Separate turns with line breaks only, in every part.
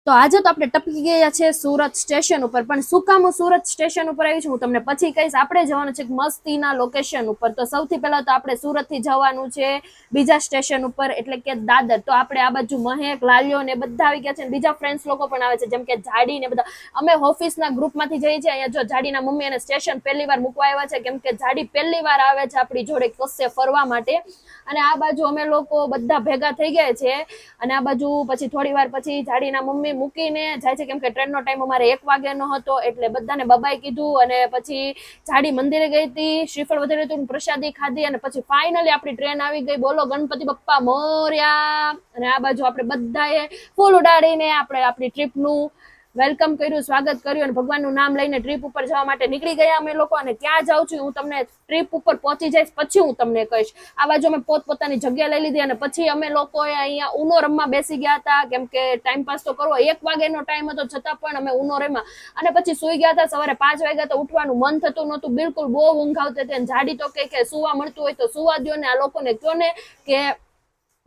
તો આજે તો આપણે ટપકી ગયા છે સુરત સ્ટેશન ઉપર, પણ શું કામ હું સુરત સ્ટેશન ઉપર આવી છું હું તમને પછી કહીશ. આપણે જવાનું છે મસ્તીના લોકેશન ઉપર. તો સૌથી પહેલા તો આપણે સુરત થી જવાનું છે બીજા સ્ટેશન ઉપર, એટલે કે દાદર. તો આપણે આ બાજુ મહેક, લાલ્યો ને બધા આવી ગયા છે, બીજા ફ્રેન્ડ્સ લોકો પણ આવે છે, જેમ કે જાડી ને બધા. અમે ઓફિસના ગ્રુપમાંથી જઈએ છીએ. અહીંયા જો જાડીના મમ્મી અને સ્ટેશન પહેલી વાર મૂકવા આવ્યા છે, કેમ કે જાડી પહેલી વાર આવે છે આપણી જોડે કશે ફરવા માટે. અને આ બાજુ અમે લોકો બધા ભેગા થઈ ગયા છે, અને આ બાજુ પછી થોડી વાર પછી જાડીના મમ્મી મૂકીને જાય છે, કેમ કે ટ્રેનનો ટાઈમ અમારે 1 વાગ્યાનો હતો. એટલે બધાને બબાઈ કીધું, અને પછી જાડી મંદિરે ગઈ હતી, શ્રીફળ વધારે હતું, પ્રસાદી ખાધી, અને પછી ફાઇનલી આપણી ટ્રેન આવી ગઈ. બોલો ગણપતિ બપ્પા મોર્યા. અને આ બાજુ આપણે બધાએ ફૂલ ઉડાડીને આપણે આપણી ટ્રીપનું વેલકમ કર્યું, સ્વાગત કર્યું, અને ભગવાનનું નામ લઈને ટ્રીપ ઉપર જવા માટે નીકળી ગયા અમે લોકો. અને ક્યાં જાઉં છું હું તમને ટ્રીપ ઉપર પહોંચી જઈશ પછી હું તમને કહીશ. આ બાજુ અમે પોતપોતાની જગ્યા લઈ લીધી, અને પછી અમે લોકોએ અહીંયા ઉનો રમવા બેસી ગયા હતા, કેમ કે ટાઈમ પાસ તો કરવો. 1 વાગ્યાનો ટાઈમ હતો છતાં પણ અમે ઉનો રમ્યા, અને પછી સુઈ ગયા હતા. સવારે 5 વાગ્યા તો ઉઠવાનું મન થતું નહોતું, બિલકુલ બહુ ઊંઘ આવતી હતી. જાડી તો કે સુવા મળતું હોય તો સુવા દો ને, આ લોકોને કહો ને કે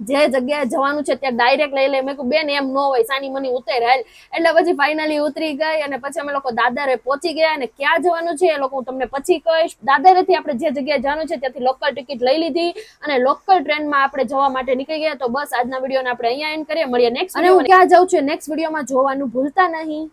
જે જગ્યાએ જવાનું છે ત્યાં ડાયરેક્ટ લઈ લે. મેં કહ્યું બેન એમ ન હોય, સાની મની ઉતર હાલ. એટલે પછી ફાઇનલી ઉતરી ગઈ, અને પછી અમે લોકો દાદરે પહોંચી ગયા. અને ક્યાં જવાનું છે એ લોકો હું તમને પછી કહીશ. દાદરેથી આપણે જે જગ્યાએ જવાનું છે ત્યાંથી લોકલ ટિકિટ લઈ લીધી, અને લોકલ ટ્રેનમાં આપણે જવા માટે નીકળી ગયા. તો બસ આજના વિડીયોને આપણે અહીંયા એન્ડ કરીએ. મળીએ નેક્સ્ટ. અને હું ક્યાં જાઉં છું નેક્સ્ટ વિડીયોમાં જોવાનું ભૂલતા નહીં.